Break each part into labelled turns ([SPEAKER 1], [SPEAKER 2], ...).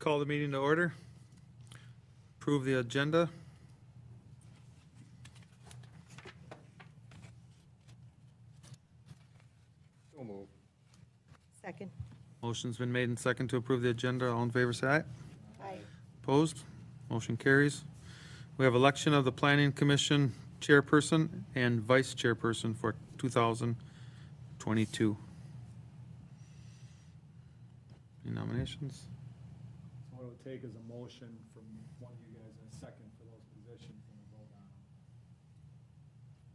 [SPEAKER 1] Call the meeting to order. Approve the agenda.
[SPEAKER 2] So move.
[SPEAKER 3] Second.
[SPEAKER 1] Motion's been made and second to approve the agenda. All in favor, say aye.
[SPEAKER 3] Aye.
[SPEAKER 1] Opposed? Motion carries. We have election of the Planning Commission chairperson and vice chairperson for 2022. Any nominations?
[SPEAKER 4] So what it would take is a motion from one of you guys and a second for those positions and a vote on them.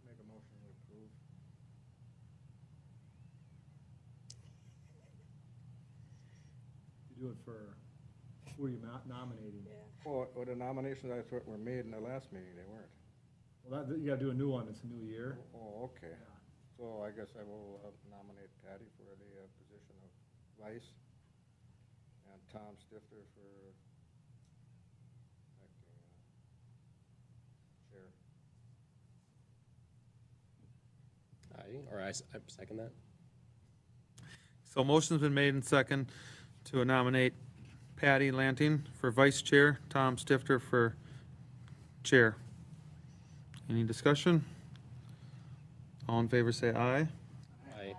[SPEAKER 2] Make a motion to approve.
[SPEAKER 4] You do it for, who are you nominating?
[SPEAKER 2] Well, the nominations I thought were made in the last meeting, they weren't.
[SPEAKER 4] Well, you gotta do a new one, it's a new year.
[SPEAKER 2] Oh, okay.
[SPEAKER 4] Yeah.
[SPEAKER 2] So I guess I will nominate Patty for the position of vice and Tom Stifter for acting chair.
[SPEAKER 5] I second that.
[SPEAKER 1] So motion's been made and second to nominate Patty Lanting for vice chair, Tom Stifter for chair. Any discussion? All in favor say aye.
[SPEAKER 5] Aye.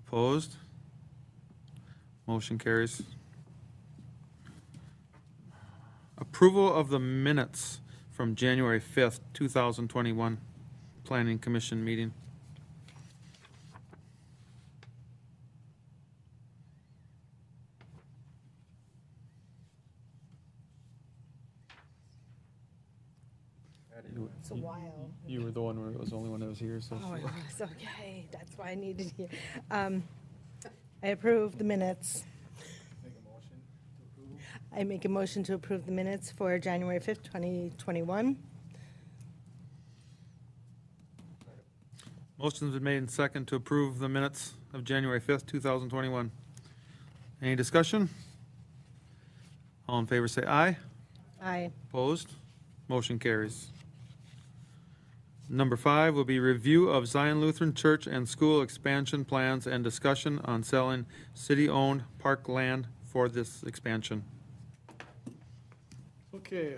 [SPEAKER 1] Opposed? Motion carries. Approval of the minutes from January 5th, 2021 Planning Commission meeting.
[SPEAKER 2] Patty,
[SPEAKER 3] It's a while.
[SPEAKER 1] You were the one where it was the only one that was here, so.
[SPEAKER 3] Oh, it was, okay, that's why I needed you. I approve the minutes.
[SPEAKER 4] Make a motion to approve.
[SPEAKER 3] I make a motion to approve the minutes for January 5th, 2021.
[SPEAKER 1] Motion's been made and second to approve the minutes of January 5th, 2021. Any discussion? All in favor say aye.
[SPEAKER 3] Aye.
[SPEAKER 1] Opposed? Motion carries. Number 5 will be review of Zion Lutheran Church and School expansion plans and discussion on selling city-owned park land for this expansion.
[SPEAKER 4] Okay,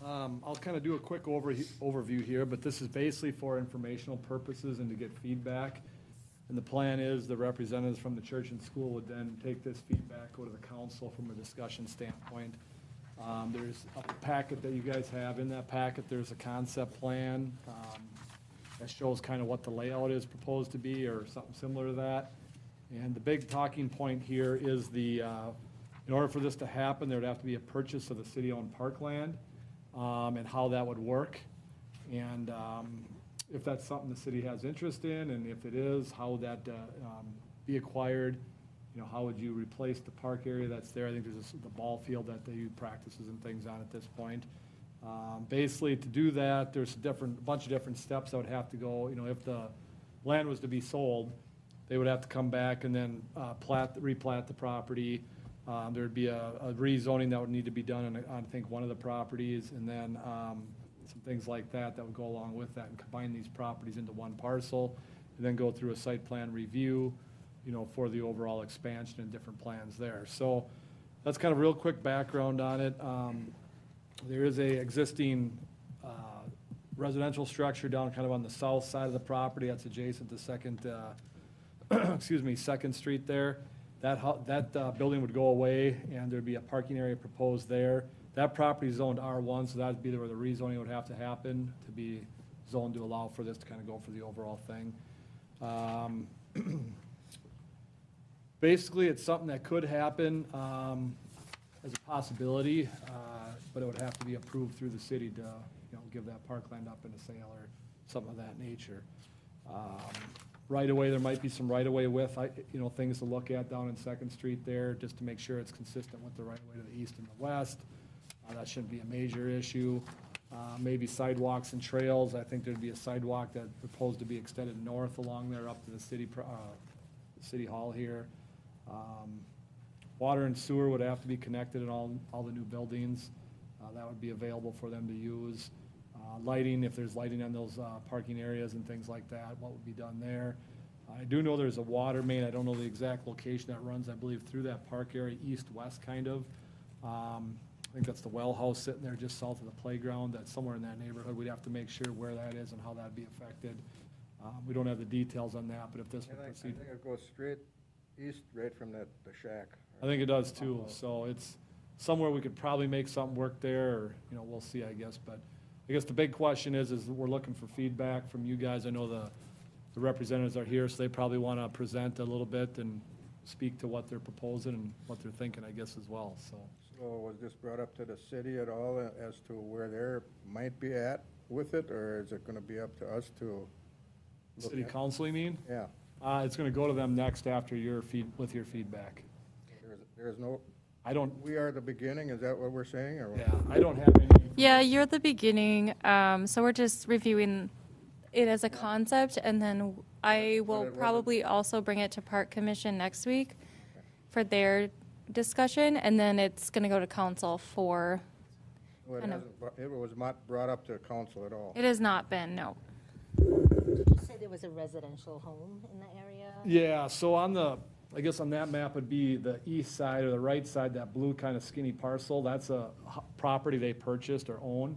[SPEAKER 4] I'll kind of do a quick overview here, but this is basically for informational purposes and to get feedback. And the plan is the representatives from the church and school would then take this feedback, go to the council from a discussion standpoint. There's a packet that you guys have. In that packet, there's a concept plan that shows kind of what the layout is proposed to be or something similar to that. And the big talking point here is in order for this to happen, there would have to be a purchase of the city-owned parkland and how that would work. And if that's something the city has interest in, and if it is, how would that be acquired? You know, how would you replace the park area that's there? I think there's the ball field that they do practices and things on at this point. Basically, to do that, there's a bunch of different steps that would have to go. You know, if the land was to be sold, they would have to come back and then replat the property. There'd be a rezoning that would need to be done on, I think, one of the properties, and then some things like that would go along with that, and combine these properties into one parcel, and then go through a site plan review, you know, for the overall expansion and different plans there. So that's kind of real quick background on it. There is a existing residential structure down kind of on the south side of the property that's adjacent to Second Street there. That building would go away, and there'd be a parking area proposed there. That property is zoned R1, so that'd be where the rezoning would have to happen to be zoned to allow for this to kind of go for the overall thing. Basically, it's something that could happen as a possibility, but it would have to be approved through the city to, you know, give that parkland up in a sale or something of that nature. Right away, there might be some right of way width, you know, things to look at down in Second Street there, just to make sure it's consistent with the right of way to the east and the west. That shouldn't be a major issue. Maybe sidewalks and trails. I think there'd be a sidewalk that proposed to be extended north along there up to the city hall here. Water and sewer would have to be connected in all the new buildings. That would be available for them to use. Lighting, if there's lighting on those parking areas and things like that, what would be done there. I do know there's a water main. I don't know the exact location that runs, I believe, through that park area, east-west kind of. I think that's the well house sitting there just south of the playground, that's somewhere in that neighborhood. We'd have to make sure where that is and how that'd be affected. We don't have the details on that, but if this would
[SPEAKER 2] I
[SPEAKER 4] proceed.
[SPEAKER 2] think it goes straight east, right from the shack.
[SPEAKER 4] I think it does too, so it's somewhere we could probably make something work there, or, we'll see, I guess. But I guess the big question is we're looking for feedback from you guys. I know the representatives are here, so they probably want to present a little bit and speak to what they're proposing and what they're thinking, I guess, as well, so.
[SPEAKER 2] So was this brought up to the city at all as to where they might be at with it, or is it gonna be up to us to? look
[SPEAKER 4] City
[SPEAKER 2] at?
[SPEAKER 4] council, you mean?
[SPEAKER 2] Yeah,
[SPEAKER 4] It's gonna go to them next after with your feedback.
[SPEAKER 2] there's no,
[SPEAKER 4] I don't,
[SPEAKER 2] we are the beginning, is that what we're saying, or? what?
[SPEAKER 4] yeah, I don't have any.
[SPEAKER 5] Yeah, you're the beginning. So we're just reviewing it as a concept, and then I will probably also bring it to Park Commission next week for their discussion, and then it's going to go to council for.
[SPEAKER 2] Well, it was not brought up to council at all.
[SPEAKER 5] It has not been, no.
[SPEAKER 3] Did you say there was a residential home in the area?
[SPEAKER 4] Yeah, so I guess on that map would be the east side or the right side, that blue kind of skinny parcel. That's a property they purchased or own.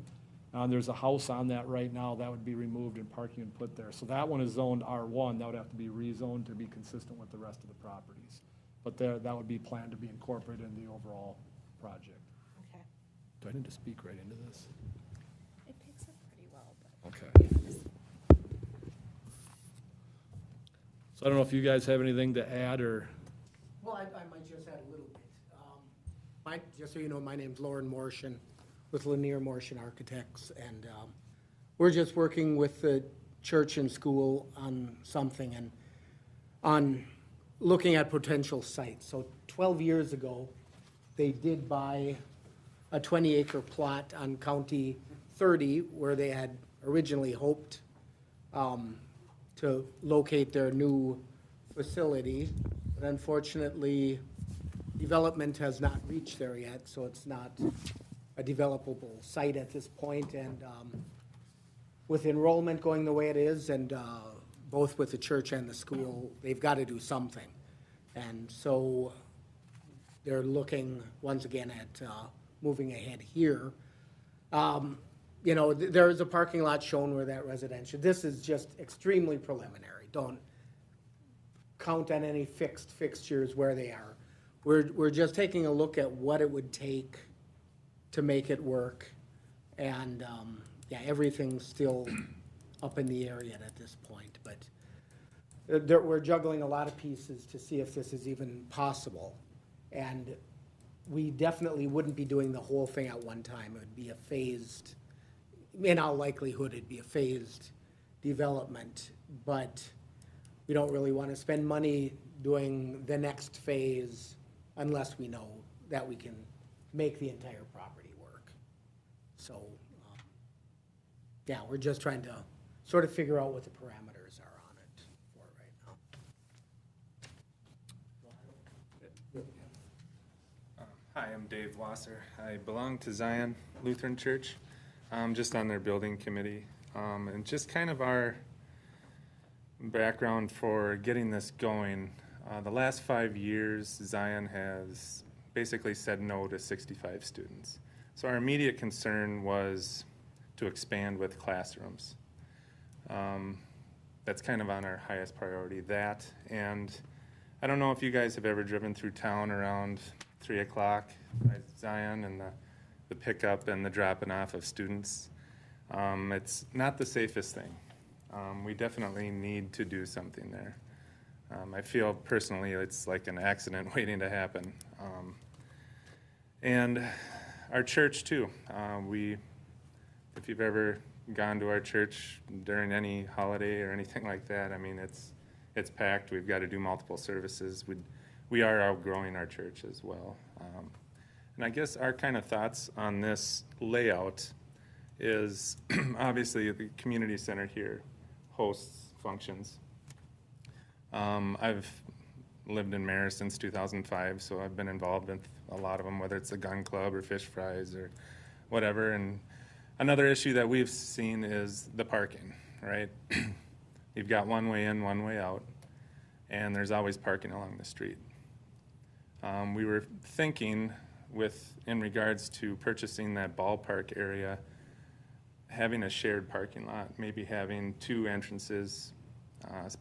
[SPEAKER 4] There's a house on that right now that would be removed and parking and put there. So that one is zoned R1. That would have to be rezoned to be consistent with the rest of the properties. But that would be planned to be incorporated in the overall project.
[SPEAKER 3] Okay.
[SPEAKER 4] Do I need to speak right into this?
[SPEAKER 5] It picks up pretty well, but.
[SPEAKER 4] Okay. So I don't know if you guys have anything to add, or,
[SPEAKER 6] Well, I might just add a little bit. Just so you know, my name's Lauren Morshan with Lanier Morshan Architects, and we're just working with the church and school on something and on looking at potential sites. So 12 years ago, they did buy a 20-acre plot on County 30 where they had originally hoped to locate their new facility. But unfortunately, development has not reached there yet, so it's not a developable site at this point. And with enrollment going the way it is, and both with the church and the school, they've got to do something. And so they're looking, once again, at moving ahead here. There is a parking lot shown where that residential, this is just extremely preliminary. Don't count on any fixed fixtures where they are. We're just taking a look at what it would take to make it work. And, everything's still up in the air yet at this point. But we're juggling a lot of pieces to see if this is even possible. And we definitely wouldn't be doing the whole thing at one time. It would be a phased, in all likelihood, it'd be a phased development. But we don't really want to spend money doing the next phase unless we know that we can make the entire property work. So, we're just trying to sort of figure out what the parameters are on it for right now.
[SPEAKER 7] Hi, I'm Dave Wasser. I belong to Zion Lutheran Church, just on their building committee. And just kind of our background for getting this going. The last 5 years, Zion has basically said no to 65 students. So our immediate concern was to expand with classrooms. That's kind of on our highest priority, that. And I don't know if you guys have ever driven through town around 3 o'clock by Zion and the pickup and the dropping off of students. It's not the safest thing. We definitely need to do something there. I feel personally it's like an accident waiting to happen. And our church too. If you've ever gone to our church during any holiday or anything like that, I mean, it's packed. We've got to do multiple services. We are outgrowing our church as well. And I guess our kind of thoughts on this layout is obviously the community center here hosts functions. I've lived in Mare since 2005, so I've been involved in a lot of them, whether it's the gun club or fish fries or whatever. And another issue that we've seen is the parking, right? You've got one way in, one way out, and there's always parking along the street. We were thinking in regards to purchasing that ballpark area, having a shared parking lot, maybe having two entrances,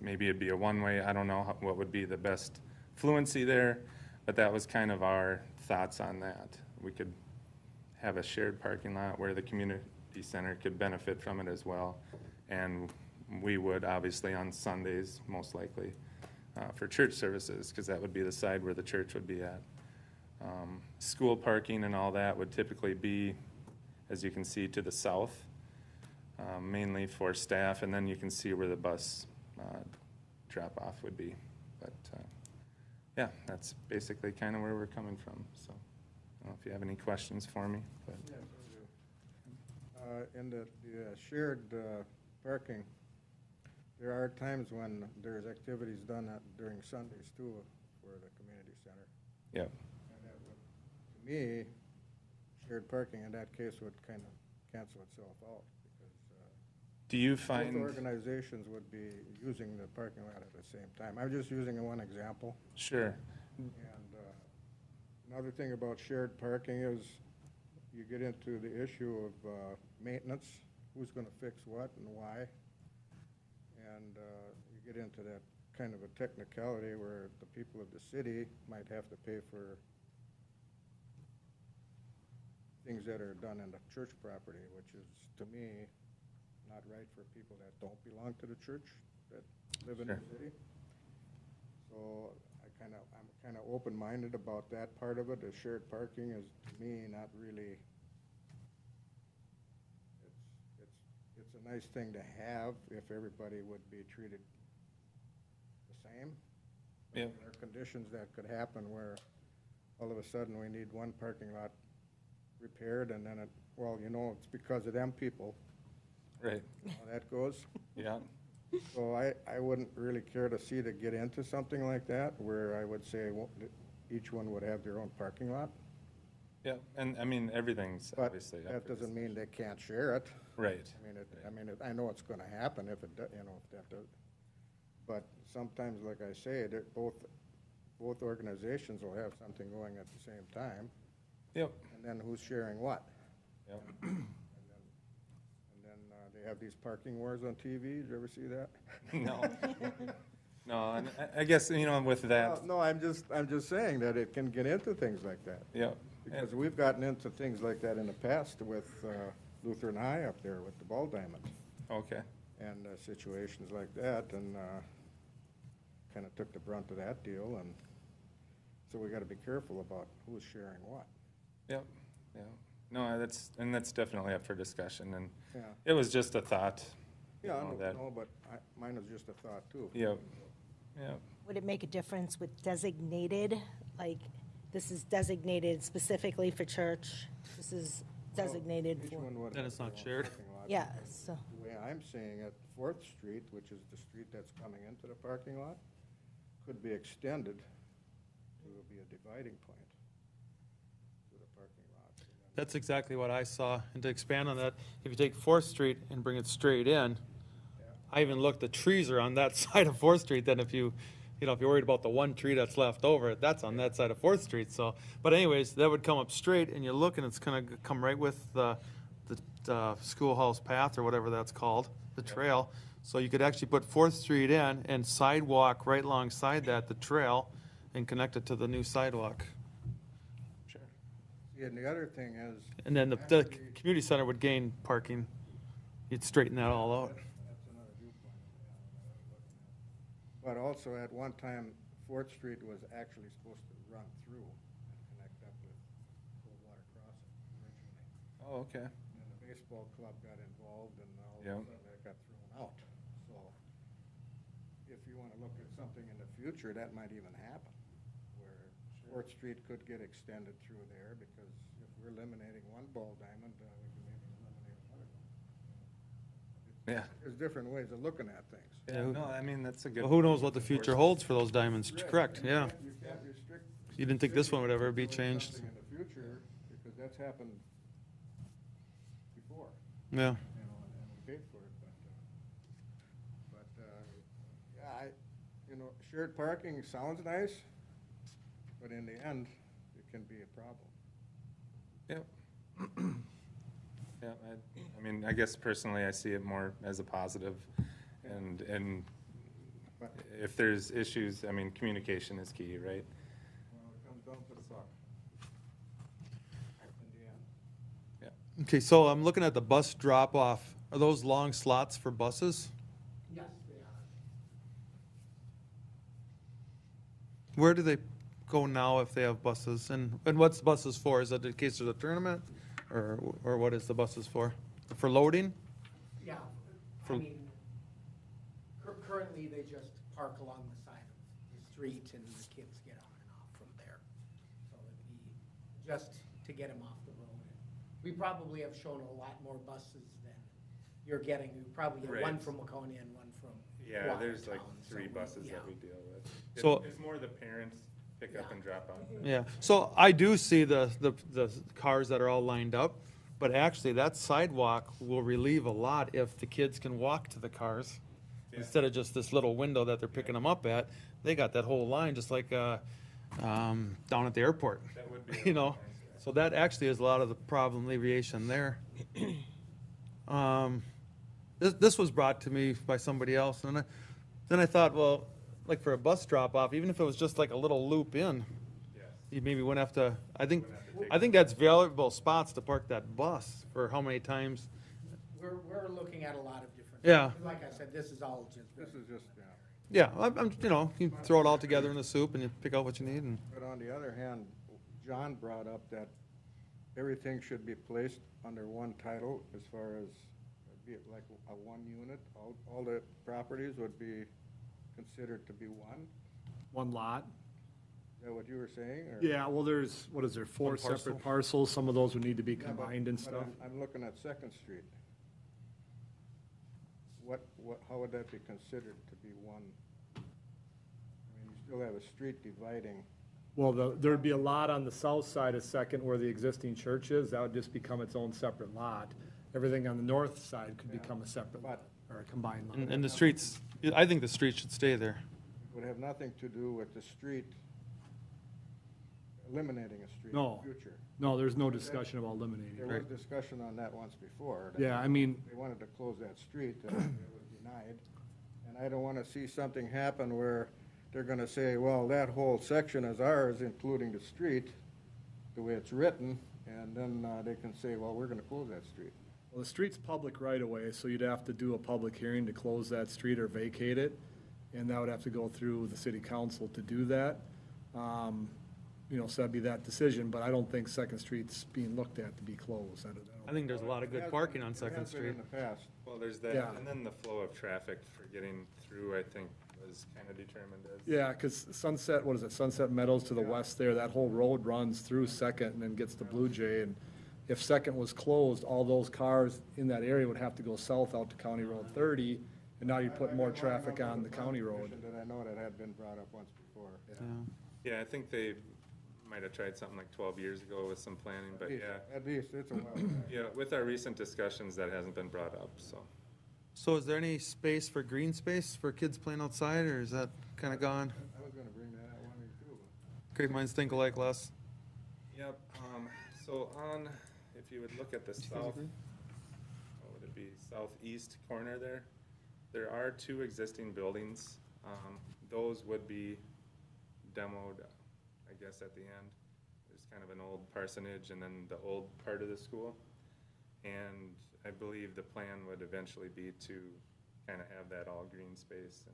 [SPEAKER 7] maybe it'd be a one-way, I don't know what would be the best fluency there, but that was kind of our thoughts on that. We could have a shared parking lot where the community center could benefit from it as well. And we would, obviously, on Sundays, most likely, for church services, because that would be the side where the church would be at. School parking and all that would typically be, as you can see, to the south, mainly for staff, and then you can see where the bus drop-off would be. But, yeah, that's basically kind of where we're coming from, so I don't know if you have any questions for me, but.
[SPEAKER 2] Yes, I do. In the shared parking, there are times when there's activities done during Sundays too for the community center.
[SPEAKER 7] Yep.
[SPEAKER 2] And that would, to me, shared parking in that case would kind of cancel itself out because
[SPEAKER 7] Do you
[SPEAKER 2] both
[SPEAKER 7] find,
[SPEAKER 2] organizations would be using the parking lot at the same time. I'm just using one example.
[SPEAKER 7] sure,
[SPEAKER 2] And another thing about shared parking is you get into the issue of maintenance, who's going to fix what and why. And you get into that kind of a technicality where the people of the city might have to pay for things that are done in the church property, which is, to me, not right for people that don't belong to the church, that live in the
[SPEAKER 7] Sure.
[SPEAKER 2] city. So I'm kind of open-minded about that part of it. The shared parking is, to me, not really, it's a nice thing to have if everybody would be treated the same. But
[SPEAKER 7] Yep.
[SPEAKER 2] There are conditions that could happen where all of a sudden we need one parking lot repaired and then it's because of them people,
[SPEAKER 7] right,
[SPEAKER 2] how that goes.
[SPEAKER 7] yeah,
[SPEAKER 2] So I wouldn't really care to see to get into something like that, where I would say each one would have their own parking lot.
[SPEAKER 7] yeah, and I mean, everything's
[SPEAKER 2] But
[SPEAKER 7] obviously up
[SPEAKER 2] that
[SPEAKER 7] for
[SPEAKER 2] doesn't mean
[SPEAKER 7] discussion.
[SPEAKER 2] they can't share it.
[SPEAKER 7] Right,
[SPEAKER 2] I know it's gonna happen if it, if that does. But sometimes, like I say, both organizations will have something going at the same time,
[SPEAKER 7] yep,
[SPEAKER 2] and then who's sharing what?
[SPEAKER 7] yep,
[SPEAKER 2] And then they have these parking wars on TV. Did you ever see that?
[SPEAKER 7] no, no, and I guess, with that,
[SPEAKER 2] No, I'm just saying that it can get into things like that.
[SPEAKER 7] yep,
[SPEAKER 2] Because we've gotten into things like that in the past with Lutheran High up there with the ball diamond
[SPEAKER 7] okay,
[SPEAKER 2] and situations like that, and kind of took the brunt of that deal, and so we got to be careful about who's sharing what.
[SPEAKER 7] yep, yeah. No, that's definitely up for discussion, and
[SPEAKER 2] Yeah,
[SPEAKER 7] it was just a thought.
[SPEAKER 2] yeah, I
[SPEAKER 7] that-
[SPEAKER 2] know, but mine is just a thought too.
[SPEAKER 7] Yep, yep,
[SPEAKER 3] Would it make a difference with designated, like, this is designated specifically for church, this is designated
[SPEAKER 2] Each
[SPEAKER 3] for,
[SPEAKER 2] one would
[SPEAKER 1] Then
[SPEAKER 2] have
[SPEAKER 1] it's not
[SPEAKER 2] their own
[SPEAKER 1] shared.
[SPEAKER 2] parking lot.
[SPEAKER 3] yeah, so,
[SPEAKER 2] The way I'm seeing it, Fourth Street, which is the street that's coming into the parking lot, could be extended to be a dividing point to the parking lot. And then-
[SPEAKER 1] That's exactly what I saw. And to expand on that, if you take Fourth Street and bring it straight in, I even looked, the trees are on that side of Fourth Street, then if you're worried about the one tree that's left over, that's on that side of Fourth Street, so. But anyways, that would come up straight, and you look, and it's gonna come right with the schoolhouse path, or whatever that's called, the trail. So you could actually put Fourth Street in and sidewalk right alongside that, the trail, and connect it to the new sidewalk.
[SPEAKER 7] sure,
[SPEAKER 2] Yeah, and the other thing is.
[SPEAKER 1] And then the
[SPEAKER 2] actually,
[SPEAKER 1] community center would gain parking. You'd straighten that all out.
[SPEAKER 2] That's another viewpoint. But also, at one time, Fourth Street was actually supposed to run through and connect up with Coldwater Crossing originally.
[SPEAKER 7] oh, okay,
[SPEAKER 2] And then the baseball club got involved, and all of a
[SPEAKER 7] Yeah.
[SPEAKER 2] sudden that got thrown out. So if you want to look at something in the future, that might even happen, where Fourth Street could get extended through there, because if we're eliminating one ball diamond, we can maybe eliminate another one.
[SPEAKER 7] yeah.
[SPEAKER 2] There's different ways of looking at things.
[SPEAKER 7] Yeah, no, I mean, that's a good.
[SPEAKER 1] Well, who knows what the future holds for those diamonds, correct, yeah.
[SPEAKER 2] You can't restrict.
[SPEAKER 1] You didn't think this one would ever be
[SPEAKER 2] doing
[SPEAKER 1] changed?
[SPEAKER 2] something in the future, because that's happened before,
[SPEAKER 1] Yeah.
[SPEAKER 2] and we paid for it, yeah, shared parking sounds nice, but in the end, it can be a problem.
[SPEAKER 7] Yep. Yeah, I mean, I guess personally, I see it more as a positive, and if there's issues, I mean, communication is key, right?
[SPEAKER 2] Well, it comes down to the buck. In the end.
[SPEAKER 1] Okay, so I'm looking at the bus drop-off. Are those long slots for buses?
[SPEAKER 6] Yes, they are.
[SPEAKER 1] Where do they go now if they have buses? And what's buses for? Is it in case there's a tournament? Or what is the buses for? For loading?
[SPEAKER 6] Yeah,
[SPEAKER 1] For-
[SPEAKER 6] I mean, currently, they just park along the side of the street and the kids get on and off from there. So it'd be just to get them off the road. We probably have shown a lot more buses than you're getting. We probably get one
[SPEAKER 7] Right.
[SPEAKER 6] from Waconia and one from
[SPEAKER 7] Yeah, there's like
[SPEAKER 6] Watertown, so
[SPEAKER 7] 3
[SPEAKER 6] we-
[SPEAKER 7] buses
[SPEAKER 6] yeah.
[SPEAKER 7] that we deal with.
[SPEAKER 1] So-
[SPEAKER 7] It's more the parents pick up
[SPEAKER 6] Yeah.
[SPEAKER 7] and drop off.
[SPEAKER 1] Yeah, so I do see the cars that are all lined up, but actually that sidewalk will relieve a lot if the kids can walk to the cars.
[SPEAKER 7] Yeah.
[SPEAKER 1] Instead of just this little window that they're picking them up at, they got that whole line just like, down at the airport.
[SPEAKER 7] That would be.
[SPEAKER 1] You know, so that actually is a lot of the problem alleviation there. This was brought to me by somebody else, and then I thought, well, like for a bus drop-off, even if it was just like a little loop in,
[SPEAKER 7] Yes.
[SPEAKER 1] you maybe wouldn't have to, I think
[SPEAKER 7] take
[SPEAKER 1] that's valuable spots to park that bus for how many times.
[SPEAKER 6] We're looking at a lot of different.
[SPEAKER 1] Yeah.
[SPEAKER 6] Like I said, this is all just.
[SPEAKER 2] This is just,
[SPEAKER 1] Yeah, you throw it all together in the soup and you pick out what you need and.
[SPEAKER 2] but on the other hand, John brought up that everything should be placed under one title as far as, be it like a one unit, all the properties would be considered to be one?
[SPEAKER 4] One lot.
[SPEAKER 2] Is that what you were saying, or?
[SPEAKER 4] Yeah, well, there's, what is there, 4
[SPEAKER 1] One parcel.
[SPEAKER 4] separate parcels? Some of those would need to be
[SPEAKER 2] Yeah, but-
[SPEAKER 4] combined and
[SPEAKER 2] but
[SPEAKER 4] stuff.
[SPEAKER 2] I'm looking at Second Street. How would that be considered to be one? I mean, you still have a street dividing.
[SPEAKER 4] Well, there'd be a lot on the south side of Second where the existing church is. That would just become its own separate lot. Everything on the north side could become a separate lot, or a combined lot.
[SPEAKER 1] And the streets, I think the street should stay there.
[SPEAKER 2] It would have nothing to do with the street, eliminating a street in
[SPEAKER 4] No.
[SPEAKER 2] the future.
[SPEAKER 4] No, there's no discussion about eliminating
[SPEAKER 2] There
[SPEAKER 4] it.
[SPEAKER 2] was discussion on that once before. that
[SPEAKER 4] Yeah, I mean,
[SPEAKER 2] They wanted to close that street, and it was denied. And I don't want to see something happen where they're going to say, well, that whole section is ours, including the street, the way it's written, and then they can say, well, we're going to close that street.
[SPEAKER 4] well, the street's public right away, so you'd have to do a public hearing to close that street or vacate it. And that would have to go through the city council to do that. So that'd be that decision, but I don't think Second Street's being looked at to be closed.
[SPEAKER 1] I think there's a lot of good parking on Second
[SPEAKER 2] It has been
[SPEAKER 1] Street.
[SPEAKER 2] in the past.
[SPEAKER 7] Well, there's that,
[SPEAKER 4] Yeah.
[SPEAKER 7] and then the flow of traffic for getting through, I think, was kind of determined as.
[SPEAKER 4] Yeah, because Sunset, what is it, Sunset Meadows to the west there, that whole road runs through Second and then gets to Blue Jay. And if Second was closed, all those cars in that area would have to go south out to County Road 30, and now you put more traffic on the county road.
[SPEAKER 2] That I know that had been brought up once before.
[SPEAKER 7] Yeah, I think they might have tried something like 12 years ago with some planning, but yeah.
[SPEAKER 2] At least, it's a while back.
[SPEAKER 7] Yeah, with our recent discussions, that hasn't been brought up, so.
[SPEAKER 1] So is there any space for green space for kids playing outside, or is that kind of gone?
[SPEAKER 2] I was gonna bring that up, one or two.
[SPEAKER 1] Great minds think alike, Les.
[SPEAKER 7] Yep, so if you would look at the south, what would it be, southeast corner there are 2 existing buildings. Those would be demoed, I guess, at the end. There's kind of an old parsonage and then the old part of the school. And I believe the plan would eventually be to kind of have that all green space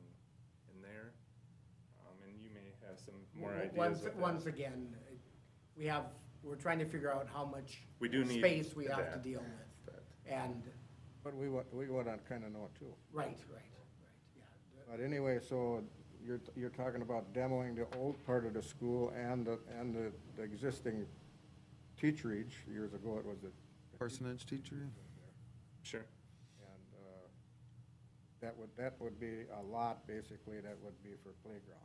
[SPEAKER 7] in there. And you may have some more ideas with that.
[SPEAKER 6] Once again, we're trying to figure out how much
[SPEAKER 7] We do need
[SPEAKER 6] space we have to
[SPEAKER 7] that.
[SPEAKER 6] deal with.
[SPEAKER 7] But-
[SPEAKER 6] And,
[SPEAKER 2] But we want to kind of know too.
[SPEAKER 6] right, yeah.
[SPEAKER 2] But anyway, so you're talking about demoing the old part of the school and the existing teacherage. Years ago, it was a.
[SPEAKER 1] Parsonage teacher?
[SPEAKER 7] Sure.
[SPEAKER 2] And that would be a lot, basically, that would be for playground.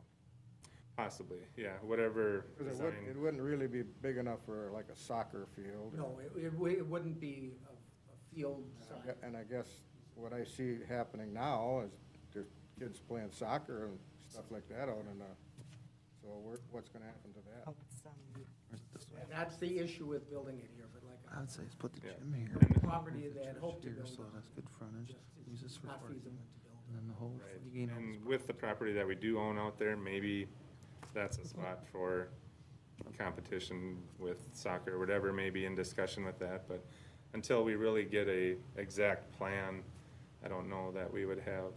[SPEAKER 7] Possibly, yeah, whatever
[SPEAKER 2] Because
[SPEAKER 7] design.
[SPEAKER 2] it wouldn't really be big enough for like a soccer field.
[SPEAKER 6] No, it wouldn't be a field size.
[SPEAKER 2] And I guess what I see happening now is there's kids playing soccer and stuff like that out in the, so what's gonna happen to that?
[SPEAKER 3] Oh, it's,
[SPEAKER 6] And that's the issue with building it here, but
[SPEAKER 1] I would say put the
[SPEAKER 7] Yeah.
[SPEAKER 1] gym here.
[SPEAKER 6] property they had hoped to
[SPEAKER 1] Here,
[SPEAKER 6] build
[SPEAKER 1] so
[SPEAKER 6] on.
[SPEAKER 1] that's good frontage. Use this for
[SPEAKER 6] Not
[SPEAKER 1] parking.
[SPEAKER 6] feasible to build.
[SPEAKER 1] And then the whole,
[SPEAKER 7] Right.
[SPEAKER 1] you gain all this
[SPEAKER 7] And with the property that we do own out there, maybe that's a spot for competition with soccer, or whatever, maybe in discussion with that, but until we really get a exact plan, I don't know that we would have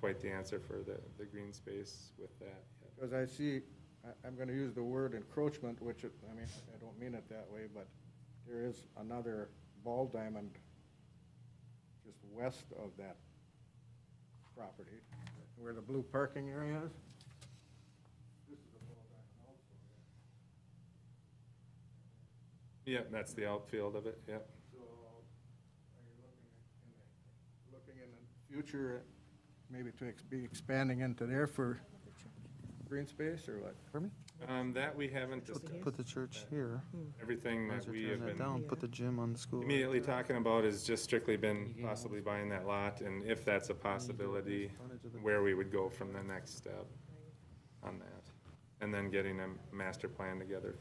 [SPEAKER 7] quite the answer for the green space with that yet.
[SPEAKER 2] Because I see, I'm gonna use the word encroachment, which, I mean, I don't mean it that way, but there is another ball diamond just west of that property, where the blue parking area is. This is a ball diamond also, yeah.
[SPEAKER 7] Yep, that's the outfield of it, yep.
[SPEAKER 2] So, are you looking in the future, maybe to be expanding into there for green space, or what?
[SPEAKER 1] Pardon me?
[SPEAKER 7] That we haven't discussed.
[SPEAKER 1] Put the church here.
[SPEAKER 7] Everything
[SPEAKER 1] As
[SPEAKER 7] that
[SPEAKER 1] you're
[SPEAKER 7] we
[SPEAKER 1] tearing
[SPEAKER 7] have
[SPEAKER 1] that
[SPEAKER 7] been
[SPEAKER 1] down, put the gym on the school.
[SPEAKER 7] immediately talking about is just strictly been possibly buying that lot, and if that's a possibility, where we would go from the next step on that. And then getting a master plan together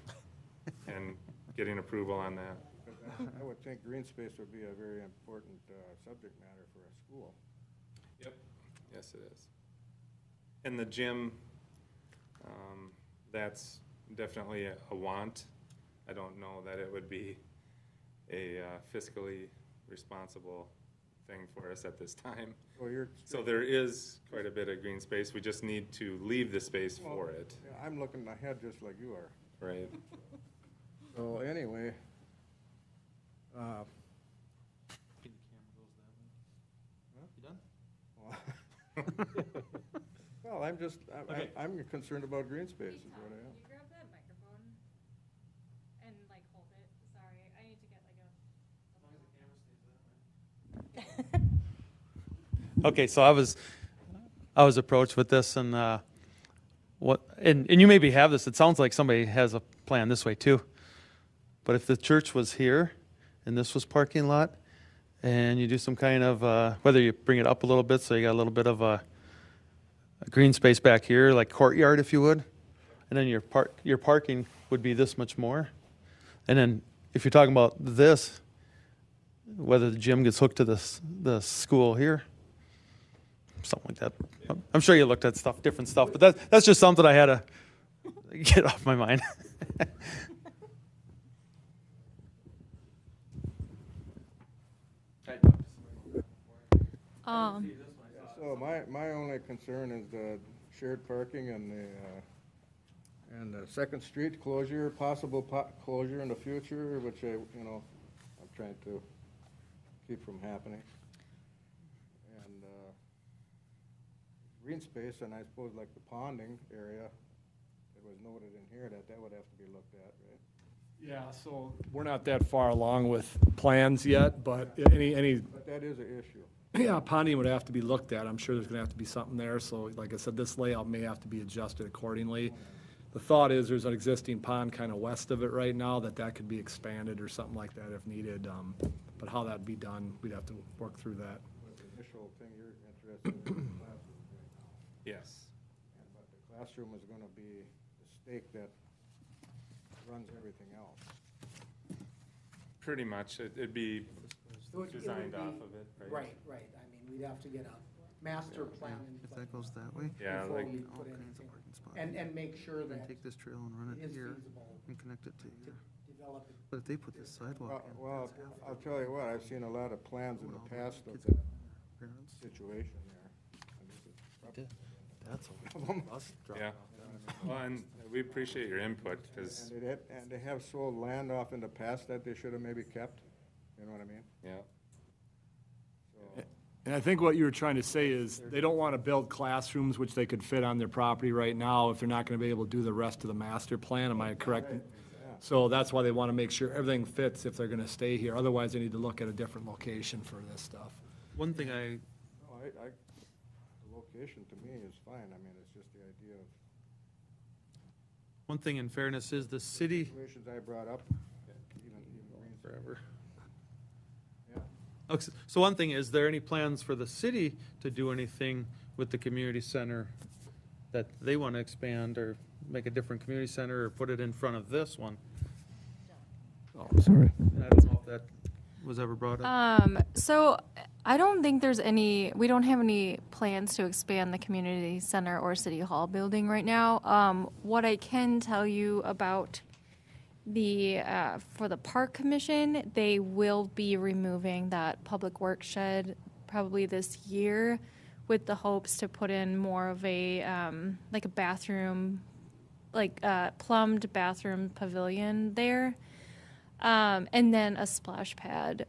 [SPEAKER 7] and getting approval on that.
[SPEAKER 2] Because I would think green space would be a very important subject matter for a school.
[SPEAKER 7] Yep. Yes, it is. And the gym, that's definitely a want. I don't know that it would be a fiscally responsible thing for us at this time.
[SPEAKER 2] Well, you're.
[SPEAKER 7] So there is quite a bit of green space. We just need to leave the space for it,
[SPEAKER 2] Yeah, I'm looking ahead just like you are.
[SPEAKER 7] right?
[SPEAKER 2] So anyway, well, I'm concerned about green space is what I am.
[SPEAKER 5] you grab that microphone and like hold it? Sorry, I need to get like a.
[SPEAKER 1] Okay, so I was approached with this, and and you maybe have this. It sounds like somebody has a plan this way too. But if the church was here, and this was parking lot, and you do some kind of whether you bring it up a little bit, so you got a little bit of a green space back here, like courtyard, if you would, and then your parking would be this much more, and then if you're talking about this, whether the gym gets hooked to the school here. Something like that. I'm sure you looked at different stuff, but that's just something I had to get off my mind.
[SPEAKER 2] So my only concern is the shared parking and the Second Street closure, possible closure in the future, which I'm trying to keep from happening. And green space, and I suppose like the ponding area, it was noted in here that would have to be looked at, right?
[SPEAKER 4] Yeah, so we're not that far along with plans yet, but any,
[SPEAKER 2] But that is an issue.
[SPEAKER 4] yeah, ponding would have to be looked at. I'm sure there's gonna have to be something there, so like I said, this layout may have to be adjusted accordingly. The thought is there's an existing pond kind of west of it right now, that could be expanded or something like that if needed. But how that'd be done, we'd have to work through that.
[SPEAKER 2] But the initial thing you're interested in is the classroom right now.
[SPEAKER 7] Yes.
[SPEAKER 2] But the classroom is gonna be the stake that runs everything else.
[SPEAKER 7] Pretty much. It'd be
[SPEAKER 6] It would
[SPEAKER 7] designed
[SPEAKER 6] be-
[SPEAKER 7] off of it, right?
[SPEAKER 6] Right. I mean, we'd have to get a master plan in
[SPEAKER 1] If
[SPEAKER 6] place
[SPEAKER 1] that goes that way,
[SPEAKER 7] Yeah,
[SPEAKER 6] before
[SPEAKER 7] like,
[SPEAKER 6] we
[SPEAKER 1] all
[SPEAKER 6] put
[SPEAKER 1] kinds of
[SPEAKER 6] anything.
[SPEAKER 1] parking spots.
[SPEAKER 6] And make sure
[SPEAKER 1] Then
[SPEAKER 6] that
[SPEAKER 1] take this trail and run
[SPEAKER 6] it
[SPEAKER 1] it
[SPEAKER 6] is
[SPEAKER 1] here
[SPEAKER 6] feasible
[SPEAKER 1] and connect it to
[SPEAKER 6] to
[SPEAKER 1] here.
[SPEAKER 6] develop it.
[SPEAKER 1] But if they put this sidewalk in,
[SPEAKER 2] Well,
[SPEAKER 1] that's half
[SPEAKER 2] I'll tell you what, I've seen a lot of plans in the past of
[SPEAKER 1] Kids
[SPEAKER 2] that
[SPEAKER 1] parents.
[SPEAKER 2] situation there. And this is probably-
[SPEAKER 1] That's a bus drop
[SPEAKER 7] Yeah.
[SPEAKER 1] off.
[SPEAKER 7] Well, and we appreciate your input, because,
[SPEAKER 2] And they have sold land off in the past that they should have maybe kept, you know what I mean?
[SPEAKER 7] yeah.
[SPEAKER 2] So,
[SPEAKER 4] And I think what you were trying to say is they don't want to build classrooms which they could fit on their property right now if they're not going to be able to do the rest of the master plan. Am I correct? So that's why they want to make sure everything fits if they're going to stay here. Otherwise, they need to look at a different location for this stuff.
[SPEAKER 1] One thing
[SPEAKER 2] no, the location to me is fine, I mean, it's just the idea of
[SPEAKER 1] one thing in fairness is the city
[SPEAKER 2] situations I brought up, even green.
[SPEAKER 1] forever.
[SPEAKER 2] Yeah.
[SPEAKER 1] Okay, so one thing, is there any plans for the city to do anything with the community center that they want to expand or make a different community center or put it in front of this one?
[SPEAKER 4] Oh, sorry.
[SPEAKER 1] I don't know if that was ever brought up.
[SPEAKER 5] So I don't think we don't have any plans to expand the community center or city hall building right now. What I can tell you about for the park commission, they will be removing that public works shed probably this year with the hopes to put in more of a, like a bathroom, like plumbed bathroom pavilion there. And then a splash pad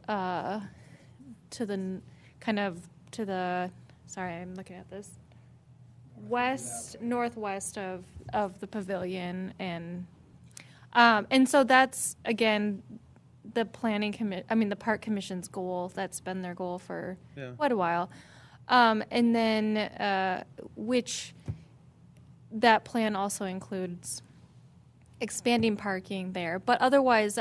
[SPEAKER 5] sorry, I'm looking at this, northwest of the pavilion. And so that's, again, the the park commission's goal. That's been their goal for quite a while. And then, which that plan also includes expanding parking there, but otherwise,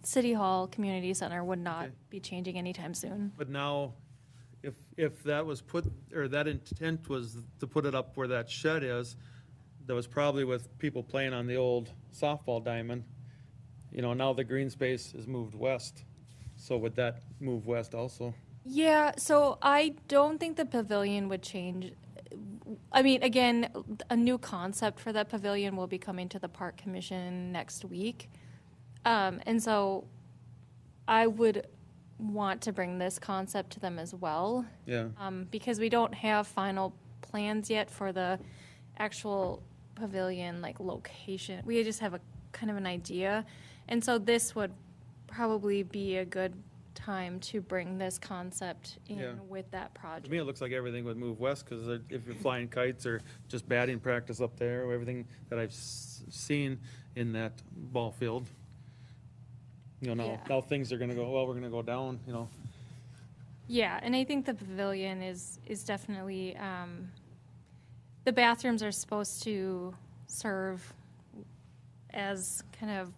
[SPEAKER 5] City Hall Community Center would not be changing anytime soon.
[SPEAKER 1] But now, if that was that intent was to put it up where that shed is, that was probably with people playing on the old softball diamond. Now the green space is moved west. So would that move west also?
[SPEAKER 5] Yeah, so I don't think the pavilion would change. I mean, again, a new concept for that pavilion will be coming to the Park Commission next week. And so I would want to bring this concept to them as well.
[SPEAKER 1] Yeah.
[SPEAKER 5] Because we don't have final plans yet for the actual pavilion, like location. We just have a kind of an idea. And so this would probably be a good time to bring this concept in with that project.
[SPEAKER 1] To me, it looks like everything would move west, because if you're flying kites or just batting practice up there, or everything that I've seen in that ball field, now things are going to go, well, we're going to go down,
[SPEAKER 5] Yeah, and I think the pavilion is definitely, the bathrooms are supposed to serve as kind of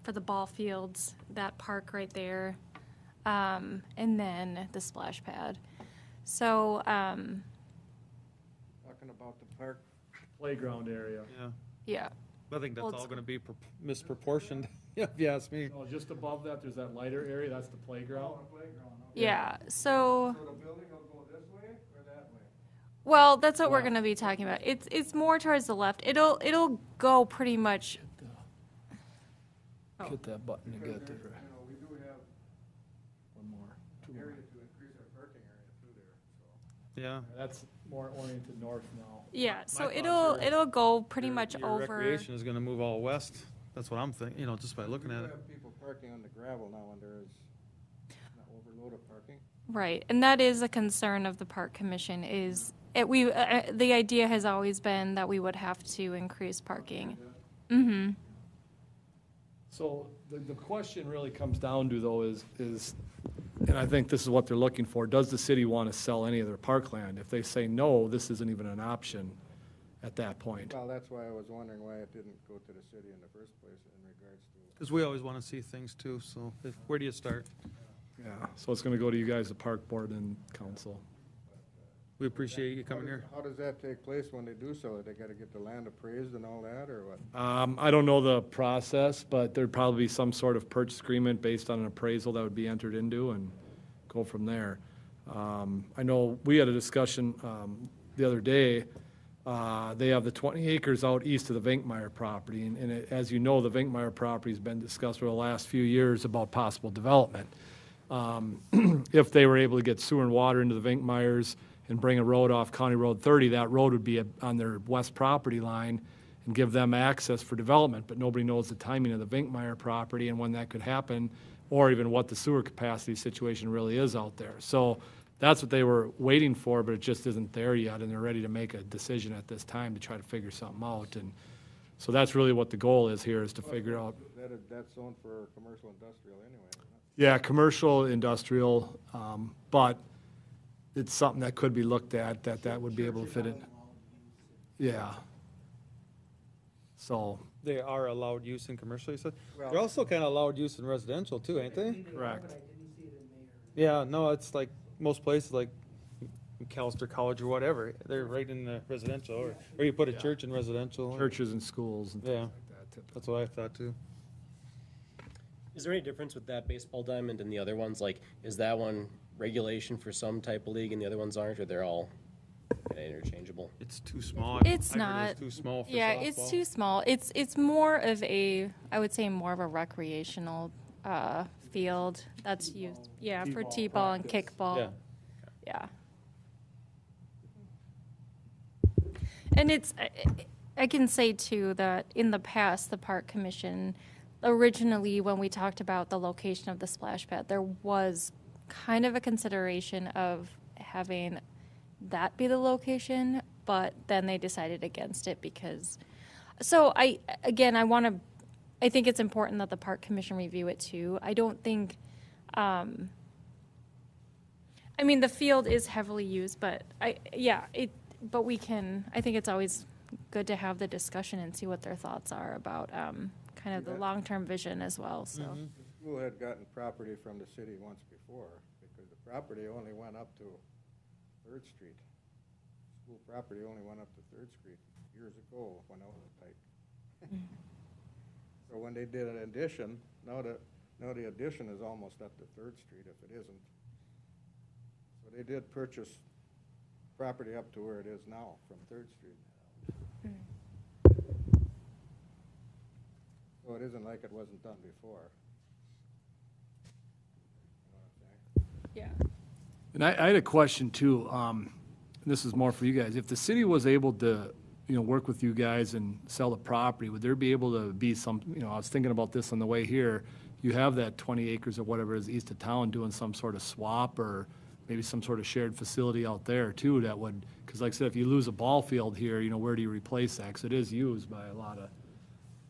[SPEAKER 5] for the ball fields, that park right there. And then the splash pad. So,
[SPEAKER 2] Talking about the park,
[SPEAKER 4] Playground area.
[SPEAKER 5] yeah.
[SPEAKER 1] I think that's
[SPEAKER 5] Well,
[SPEAKER 1] all
[SPEAKER 5] it's-
[SPEAKER 1] going to be misproportioned, if you ask me.
[SPEAKER 4] Oh, just above that, there's that lighter area, that's the playground?
[SPEAKER 5] Yeah, so,
[SPEAKER 2] so the building will go this way or that way?
[SPEAKER 5] well, that's what we're gonna be talking about. It's more towards the left. It'll go pretty much,
[SPEAKER 4] Hit that button to get there.
[SPEAKER 2] We do have
[SPEAKER 4] One more. Two more.
[SPEAKER 2] area to increase our parking area through there, so.
[SPEAKER 1] Yeah.
[SPEAKER 4] That's more oriented north now.
[SPEAKER 5] yeah, so
[SPEAKER 1] thoughts are
[SPEAKER 5] it'll go pretty much
[SPEAKER 1] Your
[SPEAKER 5] over.
[SPEAKER 1] recreation is going to move all west. That's what I'm thinking, just by looking at
[SPEAKER 2] We
[SPEAKER 1] it.
[SPEAKER 2] have people parking on the gravel now, and there is not overloaded parking.
[SPEAKER 5] Right, and that is a concern of the Park Commission the idea has always been that we would have to increase parking. Mm-hmm.
[SPEAKER 4] So the question really comes down to, though, is, and I think this is what they're looking for, does the city want to sell any of their parkland? If they say no, this isn't even an option at that point.
[SPEAKER 2] Well, that's why I was wondering why it didn't go to the city in the first place in regards to.
[SPEAKER 1] Because we always want to see things too, so where do you start?
[SPEAKER 4] Yeah, so it's going to go to you guys, the park board and council.
[SPEAKER 1] We appreciate you coming here.
[SPEAKER 2] How does that take place when they do sell it? They gotta get the land appraised and all that, or what?
[SPEAKER 4] I don't know the process, but there'd probably be some sort of purchase agreement based on an appraisal that would be entered into and go from there. I know we had a discussion the other day. They have the 20 acres out east of the Vinkmeyer property, and as you know, the Vinkmeyer property's been discussed for the last few years about possible development. If they were able to get sewer and water into the Vinkmeyers and bring a road off County Road 30, that road would be on their west property line and give them access for development, but nobody knows the timing of the Vinkmeyer property and when that could happen, or even what the sewer capacity situation really is out there. So that's what they were waiting for, but it just isn't there yet, and they're ready to make a decision at this time to try to figure something out. And so that's really what the goal is here, is to figure out.
[SPEAKER 2] That's zoned for commercial industrial anyway, isn't it?
[SPEAKER 4] Yeah, commercial, industrial, but it's something that could be looked at, that would be able to fit in. Yeah. So,
[SPEAKER 1] They are allowed use in commercial, you said?
[SPEAKER 2] Well-
[SPEAKER 1] They're also kind of allowed use in residential too, ain't they?
[SPEAKER 4] correct.
[SPEAKER 1] Yeah, no, it's like most places, like Callister College or whatever, they're right in the residential, or you put a church in residential.
[SPEAKER 4] Churches and schools and
[SPEAKER 1] Yeah.
[SPEAKER 4] things like that.
[SPEAKER 1] That's what I thought too.
[SPEAKER 8] Is there any difference with that baseball diamond and the other ones? Like, is that one regulation for some type of league and the other ones aren't, or they're all kinda interchangeable?
[SPEAKER 1] It's too small.
[SPEAKER 5] It's
[SPEAKER 1] I heard
[SPEAKER 5] not.
[SPEAKER 1] It's too small for
[SPEAKER 5] Yeah,
[SPEAKER 1] softball.
[SPEAKER 5] it's too small. It's more of a, I would say more of a recreational field that's used, yeah, for
[SPEAKER 4] T-ball
[SPEAKER 5] t-ball and
[SPEAKER 4] practice.
[SPEAKER 5] kickball. Yeah. And it's, I can say too that in the past, the park commission, originally when we talked about the location of the splash pad, there was kind of a consideration of having that be the location, but then they decided against it because, so I think it's important that the park commission review it too. I don't think, I mean, the field is heavily used, but I think it's always good to have the discussion and see what their thoughts are about, kind of the long-term vision as well, so.
[SPEAKER 2] The school had gotten property from the city once before, because the property only went up to Third Street. School property only went up to Third Street years ago when I was like. So when they did an addition, now the addition is almost up to Third Street if it isn't. So they did purchase property up to where it is now from Third Street. So it isn't like it wasn't done before. You know what I'm saying?
[SPEAKER 5] Yeah.
[SPEAKER 4] And I had a question too. This is more for you guys. If the city was able to, work with you guys and sell the property, would there be able to be some, I was thinking about this on the way here. You have that 20 acres or whatever is east of town doing some sort of swap or maybe some sort of shared facility out there too that would, because like I said, if you lose a ball field here, where do you replace that? Because it is used by a lot of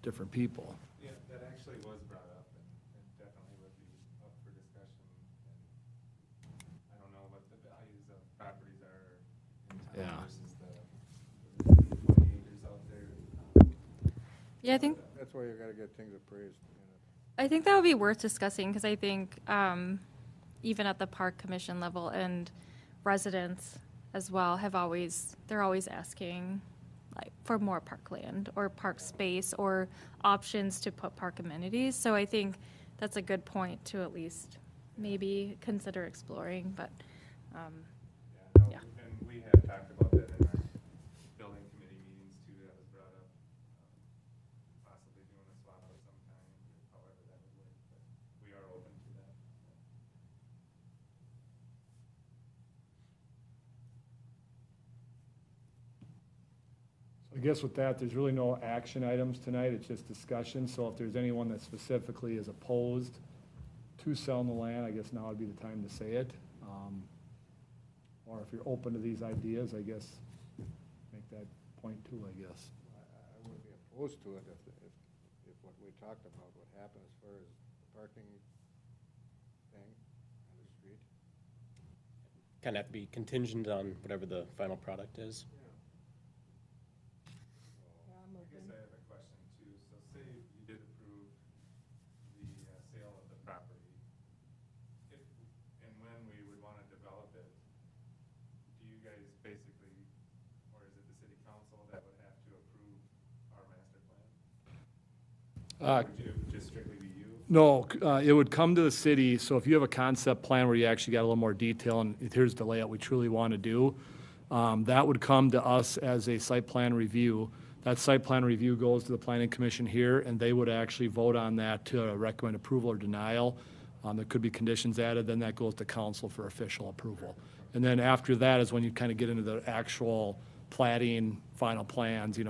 [SPEAKER 4] different people.
[SPEAKER 7] Yeah, that actually was brought up and definitely would be up for discussion. And I don't know what the values of properties are in town
[SPEAKER 4] Yeah.
[SPEAKER 7] versus the 20 acres out there.
[SPEAKER 5] Yeah, I think,
[SPEAKER 2] That's why you gotta get things appraised.
[SPEAKER 5] I think that would be worth discussing, because I think, even at the park commission level and residents as well they're always asking like for more parkland or park space or options to put park amenities. So I think that's a good point to at least maybe consider exploring, but, yeah.
[SPEAKER 7] And we have talked about that in our building committee meetings too, that was brought up. Possibly doing a swap of some kind, however that would work, but we are open to that.
[SPEAKER 4] I guess with that, there's really no action items tonight, it's just discussion, so if there's anyone that specifically is opposed to selling the land, I guess now would be the time to say it. Or if you're open to these ideas, I guess, make that point too, I guess.
[SPEAKER 2] I wouldn't be opposed to it if what we talked about would happen as far as the parking thing on the street.
[SPEAKER 8] Kind of have to be contingent on whatever the final product is.
[SPEAKER 7] I guess I have a question too. So say you did approve the sale of the property. If and when we would want to develop it, do you guys basically, or is it the city council that would have to approve our master plan? Would it just strictly be you?
[SPEAKER 4] No, it would come to the city, so if you have a concept plan where you actually got a little more detail, and here's the layout we truly want to do, that would come to us as a site plan review. That site plan review goes to the planning commission here, and they would actually vote on that to recommend approval or denial. There could be conditions added, then that goes to council for official approval. And then after that is when you kind of get into the actual plating, final plans,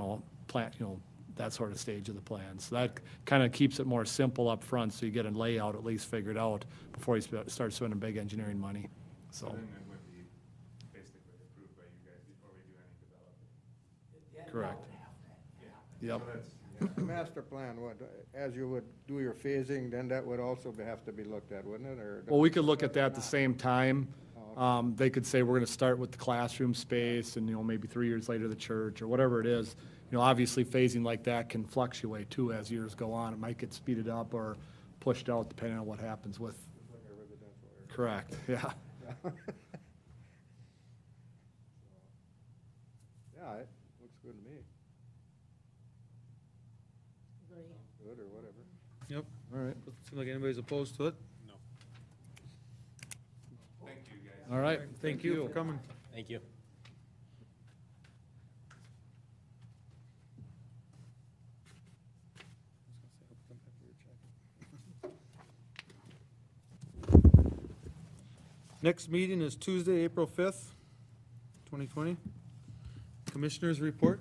[SPEAKER 4] that sort of stage of the plan. So that kind of keeps it more simple up front, so you get a layout at least figured out before you start spending big engineering money, so.
[SPEAKER 7] Then it would be basically approved by you guys before we do any development.
[SPEAKER 4] Correct. Yep.
[SPEAKER 7] So that's,
[SPEAKER 2] The master plan, as you would do your phasing, then that would also have to be looked at, wouldn't it, or?
[SPEAKER 4] Well, we could look at that at the same time. They could say, we're gonna start with the classroom space, and, maybe 3 years later, the church, or whatever it is. Obviously, phasing like that can fluctuate too as years go on. It might get speeded up or pushed out depending on what happens with.
[SPEAKER 2] Like a residential area.
[SPEAKER 4] Correct, yeah.
[SPEAKER 2] Yeah, it looks good to me. Good or whatever.
[SPEAKER 1] Yep.
[SPEAKER 4] All right,
[SPEAKER 1] Doesn't seem like anybody's opposed to it.
[SPEAKER 7] Thank you, guys.
[SPEAKER 4] all right.
[SPEAKER 1] Thank you for coming.
[SPEAKER 8] Thank you.
[SPEAKER 1] Next meeting is Tuesday, April 5th, 2020. Commissioners report.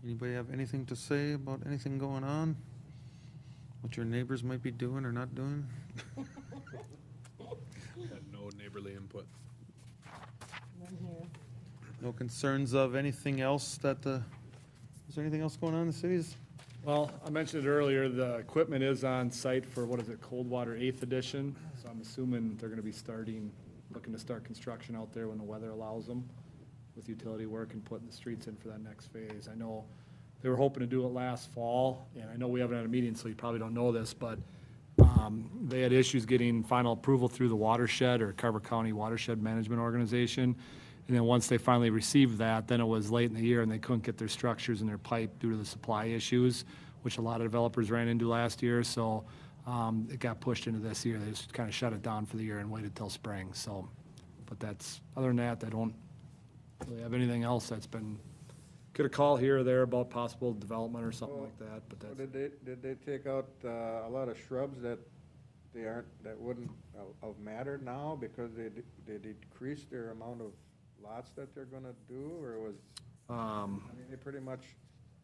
[SPEAKER 1] Anybody have anything to say about anything going on? What your neighbors might be doing or not doing?
[SPEAKER 9] Had no neighborly input.
[SPEAKER 3] None here.
[SPEAKER 1] No concerns of anything else that, is there anything else going on in the cities?
[SPEAKER 4] Well, I mentioned it earlier, the equipment is on site for, what is it, Coldwater 8th edition. So I'm assuming they're gonna be looking to start construction out there when the weather allows them with utility work and putting the streets in for that next phase. I know they were hoping to do it last fall, and I know we haven't had a meeting, so you probably don't know this, but they had issues getting final approval through the watershed or Carver County Watershed Management Organization. And then once they finally received that, then it was late in the year and they couldn't get their structures and their pipe due to the supply issues, which a lot of developers ran into last year. So it got pushed into this year. They just kind of shut it down for the year and waited till spring. So, but that's, other than that, I don't really have anything else that's been, could a call here or there about possible development or something like that, but
[SPEAKER 2] So
[SPEAKER 4] that's.
[SPEAKER 2] did they take out a lot of shrubs that that wouldn't have mattered now because they decreased their amount of lots that they're gonna do, or was, I mean, they pretty much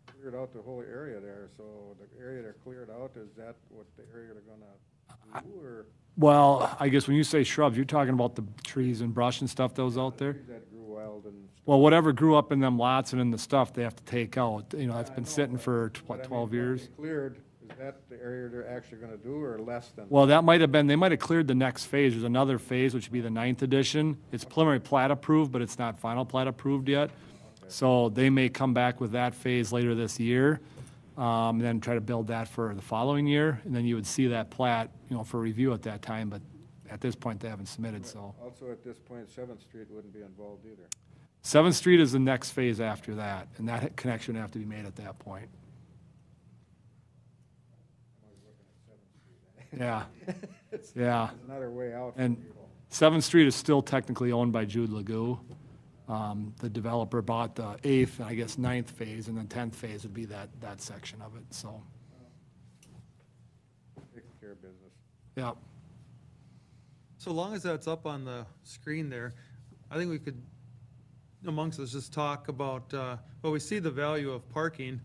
[SPEAKER 2] cleared out the whole area there, so the area they're cleared out, is that what the area they're gonna do, or?
[SPEAKER 4] Well, I guess when you say shrubs, you're talking about the trees and brush and stuff that was out there?
[SPEAKER 2] Trees that grew wild and stuff.
[SPEAKER 4] Well, whatever grew up in them lots and in the stuff, they have to take out. You know, that's
[SPEAKER 2] I
[SPEAKER 4] been
[SPEAKER 2] know,
[SPEAKER 4] sitting for,
[SPEAKER 2] but I
[SPEAKER 4] what,
[SPEAKER 2] mean,
[SPEAKER 4] 12
[SPEAKER 2] what
[SPEAKER 4] years?
[SPEAKER 2] they cleared, is that the area they're actually gonna do, or less than?
[SPEAKER 4] Well, that might have been, they might have cleared the next phase. There's another phase, which would be the 9th edition. It's preliminary plat approved, but it's not final plat approved yet. So they may come back with that phase later this year, and then try to build that for the following year. And then you would see that plat, you know, for review at that time, but at this point, they haven't submitted, so.
[SPEAKER 2] Also, at this point, 7th Street wouldn't be involved either.
[SPEAKER 4] 7th Street is the next phase after that, and that connection would have to be made at that point. Yeah, yeah.
[SPEAKER 2] There's another way out for
[SPEAKER 4] And
[SPEAKER 2] people.
[SPEAKER 4] 7th Street is still technically owned by Jude Legoo. The developer bought the 8th, and I guess 9th phase, and then 10th phase would be that section of it, so,
[SPEAKER 2] Taking care of business.
[SPEAKER 4] yeah.
[SPEAKER 1] So long as that's up on the screen there, I think we could, amongst us, just talk about, well, we see the value of parking,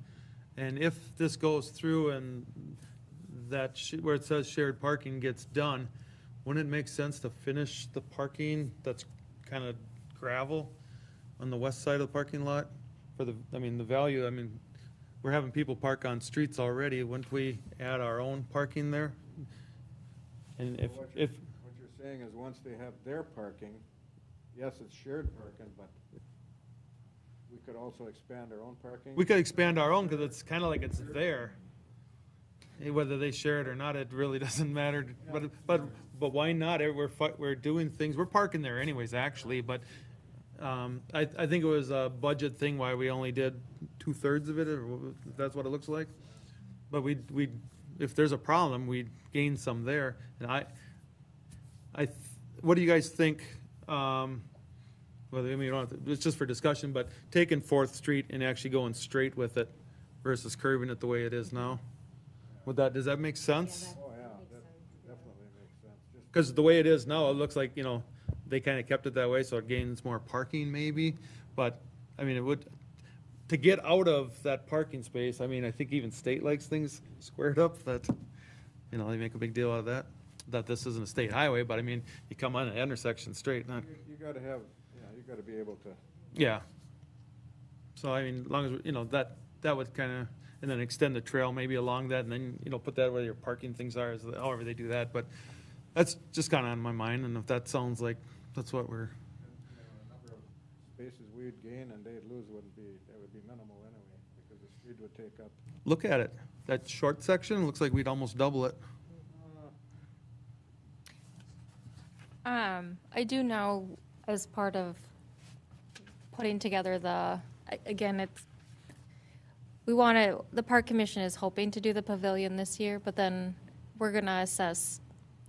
[SPEAKER 1] and if this goes through and that, where it says shared parking gets done, wouldn't it make sense to finish the parking that's kind of gravel on the west side of the parking lot? For the, I mean, the value, I mean, we're having people park on streets already, wouldn't we add our own parking there? And if,
[SPEAKER 2] What
[SPEAKER 1] if,
[SPEAKER 2] you're saying is, once they have their parking, yes, it's shared parking, but we could also expand our own parking?
[SPEAKER 1] we could expand our own, because it's kind of like it's there. Whether they share it or not, it really doesn't matter, but why not? We're doing things, we're parking there anyways, actually, but, I think it was a budget thing why we only did 2/3 of it, or that's what it looks like. But we, if there's a problem, we'd gain some there, and what do you guys think? Well, I mean, you don't have to, it's just for discussion, but taking 4th Street and actually going straight with it versus curving it the way it is now. Does that make sense?
[SPEAKER 2] Oh, yeah, that definitely makes sense. Just
[SPEAKER 1] Because the way it is now, it looks like, you know, they kind of kept it that way, so it gains more parking maybe. But, I mean, it would, to get out of that parking space, I mean, I think even state likes things squared up, that, you know, they make a big deal out of that. That this isn't a state highway, but I mean, you come on an intersection straight, not,
[SPEAKER 2] you gotta have, you gotta be able to,
[SPEAKER 1] yeah. So, I mean, as long as, you know, that would kind of, and then extend the trail maybe along that, and then, you know, put that where your parking things are, however they do that, but that's just kind of on my mind, and if that sounds like that's what we're,
[SPEAKER 2] the number of spaces we'd gain and they'd lose wouldn't be, that would be minimal anyway, because the street would take up.
[SPEAKER 1] look at it. That short section, looks like we'd almost double it.
[SPEAKER 5] I do know as part of putting together again, the park commission is hoping to do the pavilion this year, but then we're gonna assess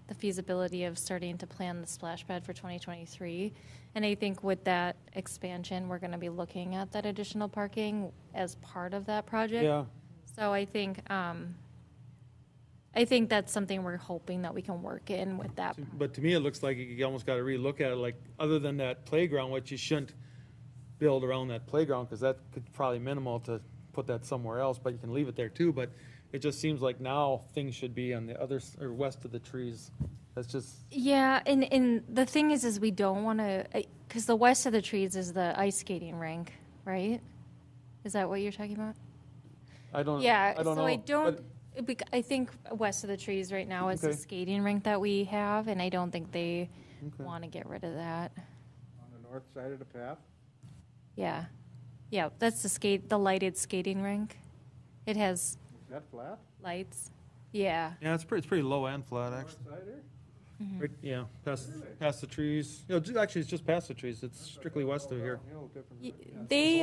[SPEAKER 5] the feasibility of starting to plan the splash pad for 2023. And I think with that expansion, we're gonna be looking at that additional parking as part of that project.
[SPEAKER 1] Yeah.
[SPEAKER 5] So I think that's something we're hoping that we can work in with that.
[SPEAKER 1] But to me, it looks like you almost got to relook at it, like, other than that playground, which you shouldn't build around that playground, because that could probably minimal to put that somewhere else, but you can leave it there too, but it just seems like now things should be on the other, or west of the trees. That's just,
[SPEAKER 5] Yeah, and the thing is we don't want to, because the west of the trees is the ice skating rink, right? Is that what you're talking about?
[SPEAKER 1] I don't know.
[SPEAKER 5] Yeah,
[SPEAKER 1] know.
[SPEAKER 5] so I don't,
[SPEAKER 1] but-
[SPEAKER 5] I think west of the trees right now is the
[SPEAKER 1] Okay.
[SPEAKER 5] skating rink that we have, and I don't think they
[SPEAKER 1] Okay.
[SPEAKER 5] want to get rid of that.
[SPEAKER 2] On the north side of the path?
[SPEAKER 5] Yeah, yeah, that's the lighted skating rink. It has
[SPEAKER 2] Is that flat?
[SPEAKER 5] lights. Yeah,
[SPEAKER 1] Yeah, it's pretty low and flat,
[SPEAKER 2] North
[SPEAKER 1] actually.
[SPEAKER 2] side there?
[SPEAKER 1] Right, yeah, past the trees. You know, actually, it's just past the trees. It's strictly west of here.
[SPEAKER 2] You know, different.
[SPEAKER 5] they,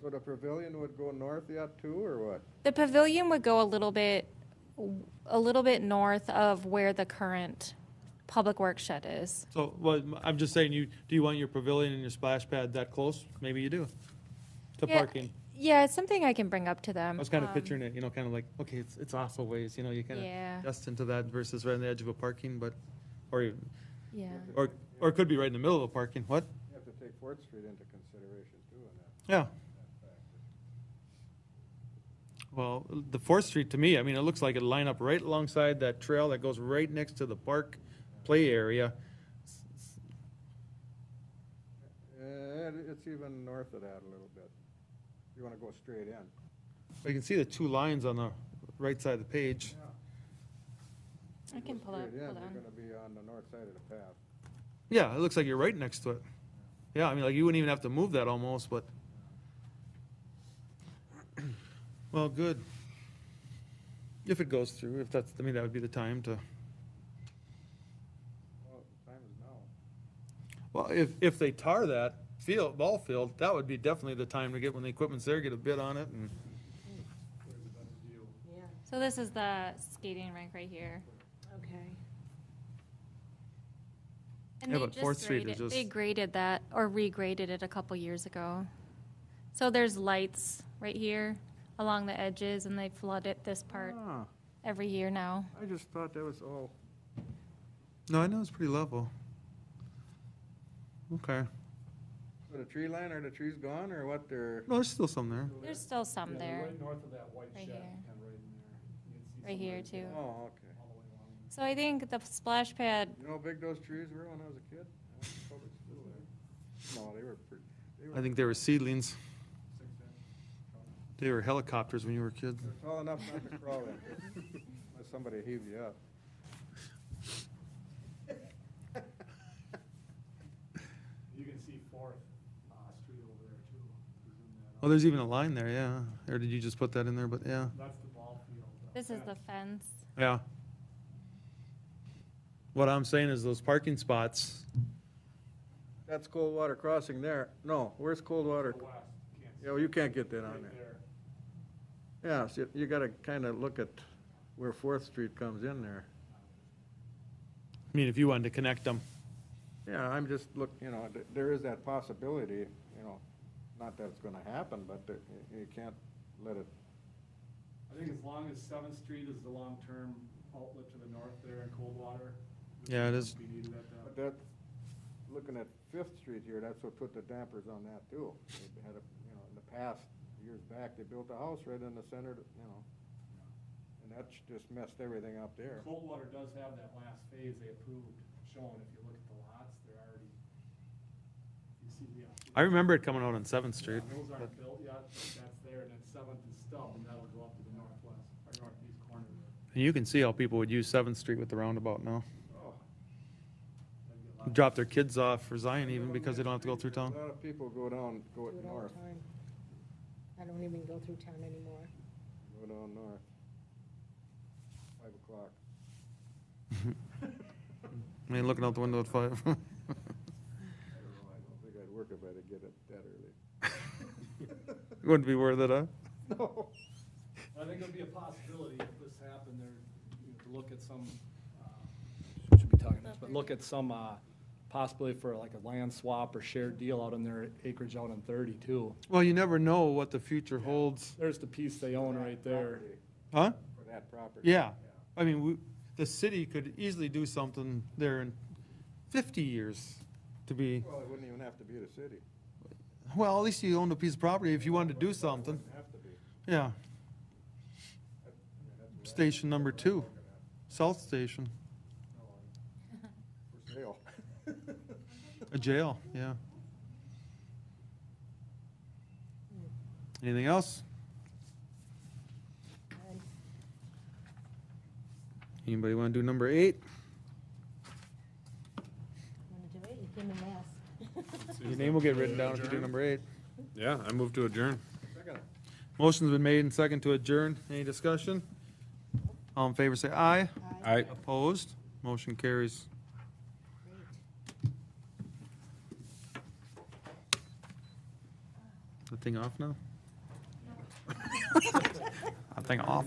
[SPEAKER 2] So the pavilion would go north yet too, or what?
[SPEAKER 5] the pavilion would go a little bit north of where the current public works shed is.
[SPEAKER 1] So, well, I'm just saying, do you want your pavilion and your splash pad that close? Maybe you do. To
[SPEAKER 5] Yeah,
[SPEAKER 1] parking.
[SPEAKER 5] Yeah, it's something I can bring up to them.
[SPEAKER 1] I was kind of picturing it, you know, kind of like, okay, it's off a ways, you know, you kind of
[SPEAKER 5] Yeah.
[SPEAKER 1] adjust into that versus right on the edge of a parking, but, or
[SPEAKER 5] Yeah.
[SPEAKER 1] or it could be right in the middle of a parking. What?
[SPEAKER 2] You have to take Fourth Street into consideration too in that.
[SPEAKER 1] Yeah. Well, the Fourth Street, to me, I mean, it looks like it'll line up right alongside that trail that goes right next to the park play area.
[SPEAKER 2] It's even north of that a little bit. You wanna go straight in.
[SPEAKER 1] You can see the two lines on the right side of the page.
[SPEAKER 5] I can pull
[SPEAKER 2] Straight
[SPEAKER 5] up,
[SPEAKER 2] in,
[SPEAKER 5] hold
[SPEAKER 2] you're
[SPEAKER 5] on.
[SPEAKER 2] gonna be on the north side of the path.
[SPEAKER 1] Yeah, it looks like you're right next to it. Yeah, I mean, like, you wouldn't even have to move that almost, but. Well, good. If it goes through, if that's, I mean, that would be the time to,
[SPEAKER 2] Well, time is now.
[SPEAKER 1] well, if they tar that ball field, that would be definitely the time to get, when the equipment's there, get a bid on it and.
[SPEAKER 3] Yeah,
[SPEAKER 5] So this is the skating rink right here.
[SPEAKER 3] okay.
[SPEAKER 5] And
[SPEAKER 1] Yeah,
[SPEAKER 5] they
[SPEAKER 1] but Fourth
[SPEAKER 5] just
[SPEAKER 1] Street is
[SPEAKER 5] graded,
[SPEAKER 1] just-
[SPEAKER 5] they graded that, or regraded it a couple years ago. So there's lights right here along the edges, and they flooded this part
[SPEAKER 2] Ah,
[SPEAKER 5] every year now.
[SPEAKER 2] I just thought that was all,
[SPEAKER 1] No, I know it's pretty level. Okay.
[SPEAKER 2] so the tree line, are the trees gone or what, they're?
[SPEAKER 1] No, there's still some there.
[SPEAKER 5] There's still some
[SPEAKER 4] Yeah, they're
[SPEAKER 5] there,
[SPEAKER 4] right north of that white
[SPEAKER 5] Right
[SPEAKER 4] shed,
[SPEAKER 5] here.
[SPEAKER 4] kind of right in there. You can see
[SPEAKER 5] right
[SPEAKER 4] some
[SPEAKER 5] here too.
[SPEAKER 2] Oh, okay.
[SPEAKER 4] all the way along.
[SPEAKER 5] So I think the splash pad,
[SPEAKER 2] You know how big those trees were when I was a kid? I went to public school there. No, they were pretty,
[SPEAKER 1] I think they were seedlings.
[SPEAKER 4] 6 inch.
[SPEAKER 1] They were helicopters when you were kids.
[SPEAKER 2] they're tall enough not to crawl in, unless somebody heaved you up.
[SPEAKER 4] You can see Fourth Street over there too. Zoom that
[SPEAKER 1] Oh, there's even a line there, yeah. Or did you just put that in there? But yeah,
[SPEAKER 4] out. That's the ball field.
[SPEAKER 5] this is the fence.
[SPEAKER 1] yeah. What I'm saying is those parking spots,
[SPEAKER 2] That's Coldwater Crossing there. No, where's Coldwater?
[SPEAKER 4] West, can't see
[SPEAKER 2] Yeah, well, you can't get that on
[SPEAKER 4] right
[SPEAKER 2] there.
[SPEAKER 4] there.
[SPEAKER 2] Yeah, so you gotta kinda look at where Fourth Street comes in there.
[SPEAKER 1] I mean, if you wanted to connect them.
[SPEAKER 2] Yeah, I'm just you know, there is that possibility, you know, not that it's gonna happen, but you can't let it,
[SPEAKER 4] I think as long as Seventh Street is the long-term outlet to the north there in Coldwater.
[SPEAKER 1] Yeah, it is.
[SPEAKER 4] Be needed at
[SPEAKER 2] but
[SPEAKER 4] that.
[SPEAKER 2] that, looking at Fifth Street here, that's what put the dampers on that too. They had a, you know, in the past, years back, they built a house right in the center, you know, and that just messed everything up there.
[SPEAKER 4] Coldwater does have that last phase they approved shown. If you look at the lots, they're already, you see, yeah.
[SPEAKER 1] I remember it coming out on 7th Street.
[SPEAKER 4] Yeah, those aren't built yet, but that's there, and then Seventh is stubbed, and that'll go up to the northwest, or northeast corner there.
[SPEAKER 1] And you can see how people would use 7th Street with the roundabout now.
[SPEAKER 2] Oh,
[SPEAKER 4] That'd be a lot.
[SPEAKER 1] Drop their kids off for Zion even because they don't have to go through
[SPEAKER 2] a
[SPEAKER 1] town.
[SPEAKER 2] lot of people go
[SPEAKER 3] Do
[SPEAKER 2] it
[SPEAKER 3] it all
[SPEAKER 2] north,
[SPEAKER 3] the time. I don't even go through town anymore.
[SPEAKER 2] go down north. 5 o'clock.
[SPEAKER 1] I mean, looking out the window at 5.
[SPEAKER 2] I don't know, I don't think I'd work if I had to get it that early.
[SPEAKER 1] Wouldn't be worth it, huh?
[SPEAKER 2] No.
[SPEAKER 4] I think it would be a possibility if this happened there, to look at some, should be talking this, but look at some, possibility for like a land swap or shared deal out on their acreage out on 30 too.
[SPEAKER 1] Well, you never know what the future holds.
[SPEAKER 4] There's the piece they own right there.
[SPEAKER 1] Huh?
[SPEAKER 2] For that property.
[SPEAKER 1] Yeah. I mean, the city could easily do something there in 50 years to be,
[SPEAKER 2] Well, it wouldn't even have to be the city.
[SPEAKER 1] well, at least you own a piece of property if you wanted to do something.
[SPEAKER 2] Wouldn't have to be.
[SPEAKER 1] Yeah. Station number 2, South Station,
[SPEAKER 2] For sale.
[SPEAKER 1] a jail, yeah. Anything else? Anybody want to do number 8?
[SPEAKER 3] Want to do it? You came in last.
[SPEAKER 1] Your name will get written down if you do
[SPEAKER 9] Adjourn?
[SPEAKER 1] number 8.
[SPEAKER 9] Yeah, I move to adjourn.
[SPEAKER 1] Motion's been made and second to adjourn. Any discussion? All in favor say aye.
[SPEAKER 9] Aye.
[SPEAKER 1] Opposed? Motion carries. The thing off now? That thing off?